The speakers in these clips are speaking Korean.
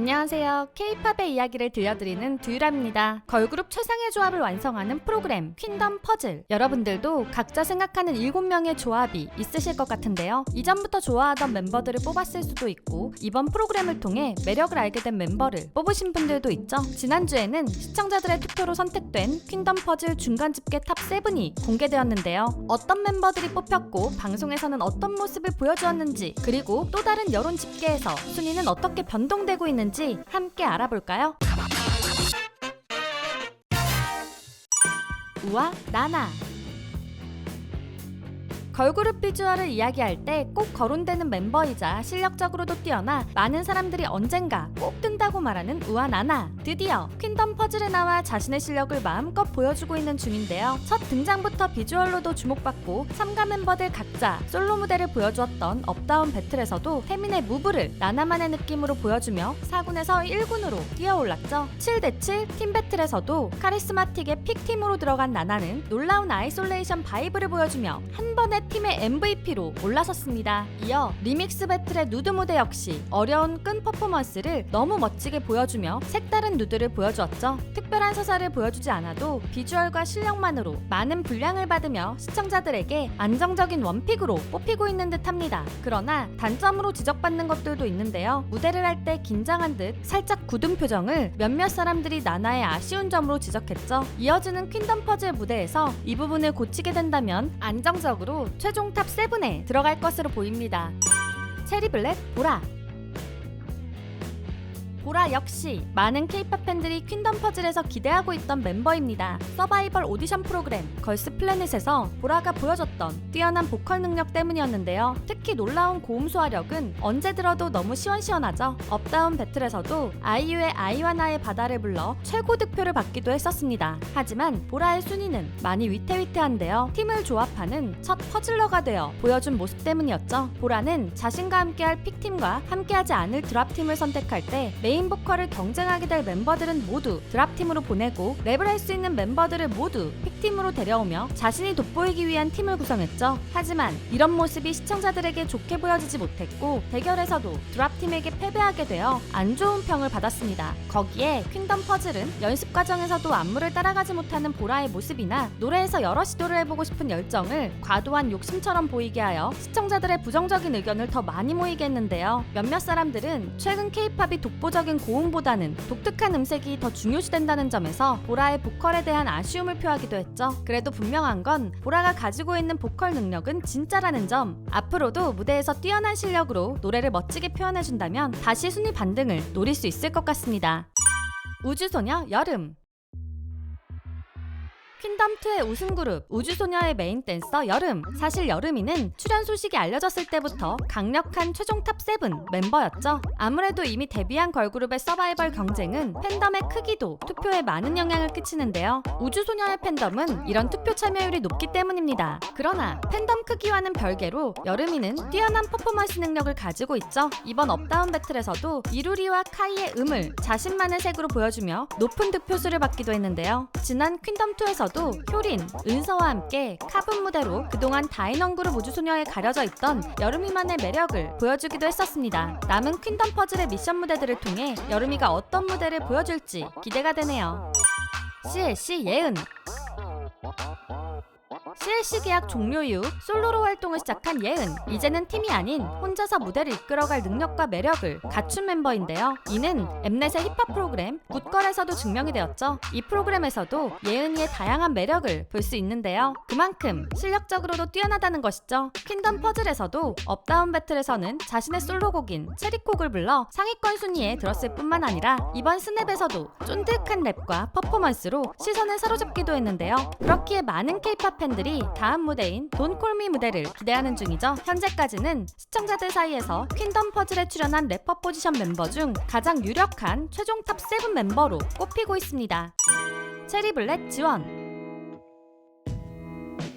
안녕하세요. K-팝의 이야기를 들려드리는 듀유라입니다. 걸그룹 최상의 조합을 완성하는 프로그램 퀸덤 퍼즐. 여러분들도 각자 생각하는 7명의 조합이 있으실 것 같은데요. 이전부터 좋아하던 멤버들을 뽑았을 수도 있고 이번 프로그램을 통해 매력을 알게 된 멤버를 뽑으신 분들도 있죠. 지난주에는 시청자들의 투표로 선택된 퀸덤 퍼즐 중간 집계 탑 7이 공개되었는데요. 어떤 멤버들이 뽑혔고 방송에서는 어떤 모습을 보여주었는지, 그리고 또 다른 여론 집계에서 순위는 어떻게 변동되고 있는지 함께 알아볼까요? 우아, 나나. 걸그룹 비주얼을 이야기할 때 꼭 거론되는 멤버이자 실력적으로도 뛰어나 많은 사람들이 언젠가 꼭 뜬다고 말하는 우아 나나. 드디어 퀸덤 퍼즐에 나와 자신의 실력을 마음껏 보여주고 있는 중인데요. 첫 등장부터 비주얼로도 주목받고 참가 멤버들 각자 솔로 무대를 보여주었던 업다운 배틀에서도 태민의 무브를 나나만의 느낌으로 보여주며 4군에서 1군으로 뛰어올랐죠. 7대7 팀 배틀에서도 카리스마틱의 픽팀으로 들어간 나나는 놀라운 아이솔레이션 바이브를 보여주며 한 번에 팀의 MVP로 올라섰습니다. 이어 리믹스 배틀의 누드 무대 역시 어려운 끈 퍼포먼스를 너무 멋지게 보여주며 색다른 누드를 보여주었죠. 특별한 서사를 보여주지 않아도 비주얼과 실력만으로 많은 분량을 받으며 시청자들에게 안정적인 원픽으로 뽑히고 있는 듯합니다. 그러나 단점으로 지적받는 것들도 있는데요. 무대를 할 때 긴장한 듯 살짝 굳은 표정을 몇몇 사람들이 나나의 아쉬운 점으로 지적했죠. 이어지는 퀸덤 퍼즐 무대에서 이 부분을 고치게 된다면 안정적으로 최종 탑 7에 들어갈 것으로 보입니다. 체리블랙, 보라. 보라 역시 많은 K-팝 팬들이 퀸덤 퍼즐에서 기대하고 있던 멤버입니다. 서바이벌 오디션 프로그램 걸스 플래닛에서 보라가 보여줬던 뛰어난 보컬 능력 때문이었는데요. 특히 놀라운 고음 소화력은 언제 들어도 너무 시원시원하죠. 업다운 배틀에서도 아이유의 아이와 나의 바다를 불러 최고 득표를 받기도 했었습니다. 하지만 보라의 순위는 많이 위태위태한데요. 팀을 조합하는 첫 퍼즐러가 되어 보여준 모습 때문이었죠. 보라는 자신과 함께할 픽팀과 함께하지 않을 드랍팀을 선택할 때 메인 보컬을 경쟁하게 될 멤버들은 모두 드랍팀으로 보내고 랩을 할 수 있는 멤버들을 모두 픽팀으로 데려오며 자신이 돋보이기 위한 팀을 구성했죠. 하지만 이런 모습이 시청자들에게 좋게 보여지지 못했고 대결에서도 드랍팀에게 패배하게 되어 안 좋은 평을 받았습니다. 거기에 퀸덤 퍼즐은 연습 과정에서도 안무를 따라가지 못하는 보라의 모습이나 노래에서 여러 시도를 해보고 싶은 열정을 과도한 욕심처럼 보이게 하여 시청자들의 부정적인 의견을 더 많이 모이게 했는데요. 몇몇 사람들은 최근 K-팝이 독보적인 고음보다는 독특한 음색이 더 중요시된다는 점에서 보라의 보컬에 대한 아쉬움을 표하기도 했죠. 그래도 분명한 건 보라가 가지고 있는 보컬 능력은 진짜라는 점. 앞으로도 무대에서 뛰어난 실력으로 노래를 멋지게 표현해준다면 다시 순위 반등을 노릴 수 있을 것 같습니다. 우주소녀 여름. 퀸덤2의 우승그룹 우주소녀의 메인 댄서 여름. 사실 여름이는 출연 소식이 알려졌을 때부터 강력한 최종 탑 7 멤버였죠. 아무래도 이미 데뷔한 걸그룹의 서바이벌 경쟁은 팬덤의 크기도 투표에 많은 영향을 끼치는데요. 우주소녀의 팬덤은 이런 투표 참여율이 높기 때문입니다. 그러나 팬덤 크기와는 별개로 여름이는 뛰어난 퍼포먼스 능력을 가지고 있죠. 이번 업다운 배틀에서도 이루리와 카이의 음을 자신만의 색으로 보여주며 높은 득표수를 받기도 했는데요. 지난 퀸덤2에서 효린, 은서와 함께 카분 무대로 그동안 다인원 그룹 우주소녀에 가려져 있던 여름이만의 매력을 보여주기도 했었습니다. 남은 퀸덤 퍼즐의 미션 무대들을 통해 여름이가 어떤 무대를 보여줄지 기대가 되네요. CLC 예은. CLC 계약 종료 이후 솔로로 활동을 시작한 예은. 이제는 팀이 아닌 혼자서 무대를 이끌어갈 능력과 매력을 갖춘 멤버인데요. 이는 엠넷의 힙합 프로그램 굿걸에서도 증명이 되었죠. 이 프로그램에서도 예은이의 다양한 매력을 볼 수 있는데요. 그만큼 실력적으로도 뛰어나다는 것이죠. 퀸덤 퍼즐에서도 업다운 배틀에서는 자신의 솔로곡인 체리콕을 불러 상위권 순위에 들었을 뿐만 아니라 이번 스냅에서도 쫀득한 랩과 퍼포먼스로 시선을 사로잡기도 했는데요. 그렇기에 많은 K-팝 팬들이 다음 무대인 Don't Call Me 무대를 기대하는 중이죠. 현재까지는 시청자들 사이에서 퀸덤 퍼즐에 출연한 래퍼 포지션 멤버 중 가장 유력한 최종 탑 7 멤버로 꼽히고 있습니다. 체리블랙 지원.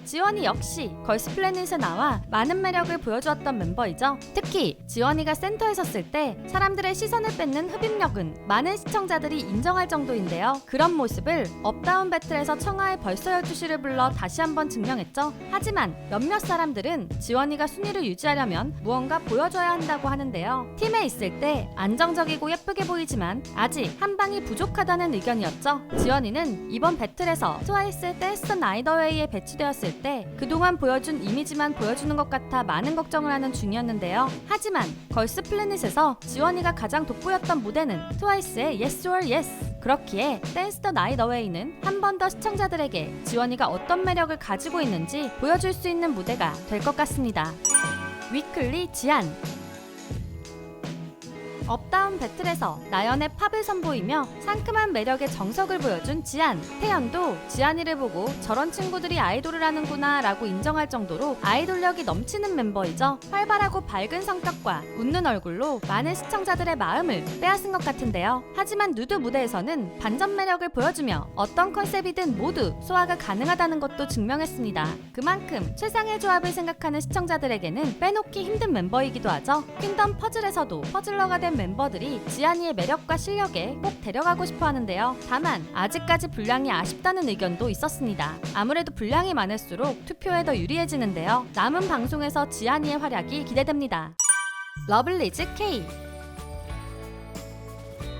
지원이 역시 걸스플래닛에 나와 많은 매력을 보여주었던 멤버이죠. 특히 지원이가 센터에 섰을 때 사람들의 시선을 뺏는 흡입력은 많은 시청자들이 인정할 정도인데요. 그런 모습을 업다운 배틀에서 청아의 벌써 12시를 불러 다시 한번 증명했죠. 하지만 몇몇 사람들은 지원이가 순위를 유지하려면 무언가 보여줘야 한다고 하는데요. 팀에 있을 때 안정적이고 예쁘게 보이지만 아직 한 방이 부족하다는 의견이었죠. 지원이는 이번 배틀에서 트와이스 댄스 더 나이트 어웨이에 배치되었을 때 그동안 보여준 이미지만 보여주는 것 같아 많은 걱정을 하는 중이었는데요. 하지만 걸스플래닛에서 지원이가 가장 돋보였던 무대는 트와이스의 Yes or Yes. 그렇기에 댄스 더 나이트 어웨이는 한 번 더 시청자들에게 지원이가 어떤 매력을 가지고 있는지 보여줄 수 있는 무대가 될 것 같습니다. 위클리 지안. 업다운 배틀에서 나연의 팝을 선보이며 상큼한 매력의 정석을 보여준 지안. 태연도 지안이를 보고 저런 친구들이 아이돌을 하는구나 라고 인정할 정도로 아이돌력이 넘치는 멤버이죠. 활발하고 밝은 성격과 웃는 얼굴로 많은 시청자들의 마음을 빼앗은 것 같은데요. 하지만 누드 무대에서는 반전 매력을 보여주며 어떤 컨셉이든 모두 소화가 가능하다는 것도 증명했습니다. 그만큼 최상의 조합을 생각하는 시청자들에게는 빼놓기 힘든 멤버이기도 하죠. 퀸덤 퍼즐에서도 퍼즐러가 된 멤버들이 지안이의 매력과 실력에 꼭 데려가고 싶어 하는데요. 다만 아직까지 분량이 아쉽다는 의견도 있었습니다. 아무래도 분량이 많을수록 투표에 더 유리해지는데요. 남은 방송에서 지안이의 활약이 기대됩니다. 러블리즈 K.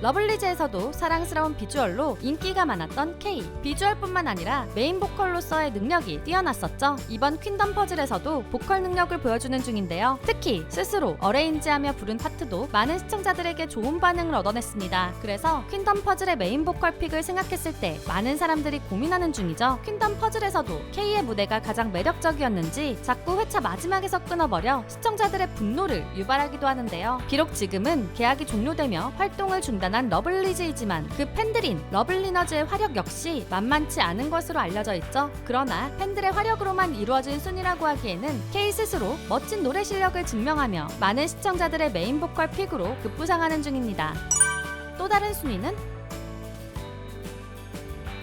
러블리즈에서도 사랑스러운 비주얼로 인기가 많았던 K. 비주얼뿐만 아니라 메인 보컬로서의 능력이 뛰어났었죠. 이번 퀸덤 퍼즐에서도 보컬 능력을 보여주는 중인데요. 특히 스스로 어레인지하며 부른 파트도 많은 시청자들에게 좋은 반응을 얻어냈습니다. 그래서 퀸덤 퍼즐의 메인 보컬 픽을 생각했을 때 많은 사람들이 고민하는 중이죠. 퀸덤 퍼즐에서도 K의 무대가 가장 매력적이었는지 자꾸 회차 마지막에서 끊어버려 시청자들의 분노를 유발하기도 하는데요. 비록 지금은 계약이 종료되며 활동을 중단한 러블리즈이지만 그 팬들인 러블리너즈의 화력 역시 만만치 않은 것으로 알려져 있죠. 그러나 팬들의 화력으로만 이루어진 순위라고 하기에는 K 스스로 멋진 노래 실력을 증명하며 많은 시청자들의 메인 보컬 픽으로 급부상하는 중입니다. 또 다른 순위는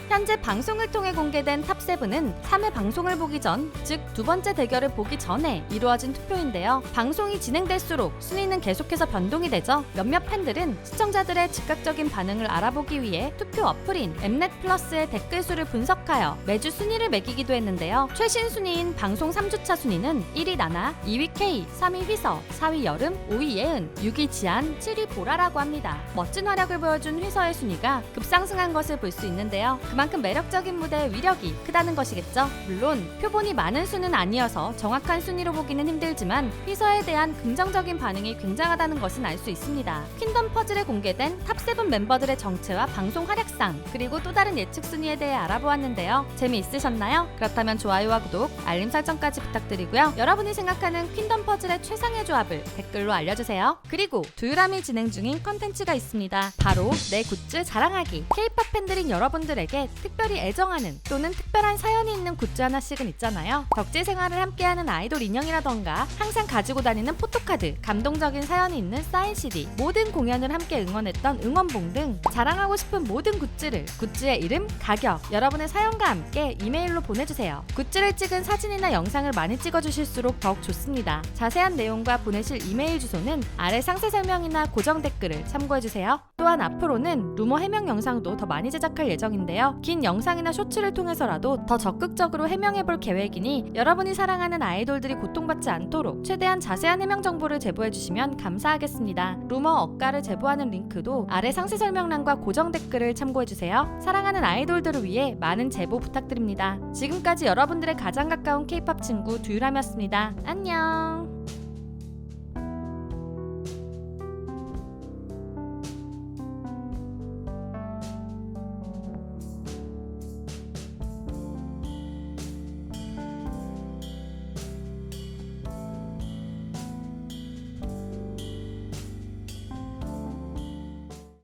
현재 방송을 통해 공개된 탑7은 3회 방송을 보기 전, 즉 두 번째 대결을 보기 전에 이루어진 투표인데요. 방송이 진행될수록 순위는 계속해서 변동이 되죠. 몇몇 팬들은 시청자들의 즉각적인 반응을 알아보기 위해 투표 어플인 엠넷 플러스의 댓글 수를 분석하여 매주 순위를 매기기도 했는데요. 최신 순위인 방송 3주차 순위는 1위 나나, 2위 K, 3위 휘서, 4위 여름, 5위 예은, 6위 지안, 7위 보라라고 합니다. 멋진 활약을 보여준 휘서의 순위가 급상승한 것을 볼 수 있는데요. 그만큼 매력적인 무대의 위력이 크다는 것이겠죠. 물론 표본이 많은 수는 아니어서 정확한 순위로 보기는 힘들지만 휘서에 대한 긍정적인 반응이 굉장하다는 것은 알 수 있습니다. 퀸덤 퍼즐에 공개된 탑7 멤버들의 정체와 방송 활약상, 그리고 또 다른 예측 순위에 대해 알아보았는데요. 재미있으셨나요? 그렇다면 좋아요와 구독, 알림 설정까지 부탁드리고요. 여러분이 생각하는 퀸덤 퍼즐의 최상의 조합을 댓글로 알려주세요. 그리고 두유람이 진행 중인 컨텐츠가 있습니다. 바로 내 굿즈 자랑하기. K-POP 팬들인 여러분들에게 특별히 애정하는 또는 특별한 사연이 있는 굿즈 하나씩은 있잖아요. 덕질 생활을 함께하는 아이돌 인형이라던가 항상 가지고 다니는 포토카드, 감동적인 사연이 있는 사인 CD, 모든 공연을 함께 응원했던 응원봉 등 자랑하고 싶은 모든 굿즈를 굿즈의 이름, 가격, 여러분의 사연과 함께 이메일로 보내주세요. 굿즈를 찍은 사진이나 영상을 많이 찍어주실수록 더욱 좋습니다. 자세한 내용과 보내실 이메일 주소는 아래 상세 설명이나 고정 댓글을 참고해주세요. 또한 앞으로는 루머 해명 영상도 더 많이 제작할 예정인데요. 긴 영상이나 쇼츠를 통해서라도 더 적극적으로 해명해볼 계획이니 여러분이 사랑하는 아이돌들이 고통받지 않도록 최대한 자세한 해명 정보를 제보해주시면 감사하겠습니다. 루머 억가를 제보하는 링크도 아래 상세 설명란과 고정 댓글을 참고해주세요. 사랑하는 아이돌들을 위해 많은 제보 부탁드립니다. 지금까지 여러분들의 가장 가까운 K-POP 친구 두유람이었습니다. 안녕.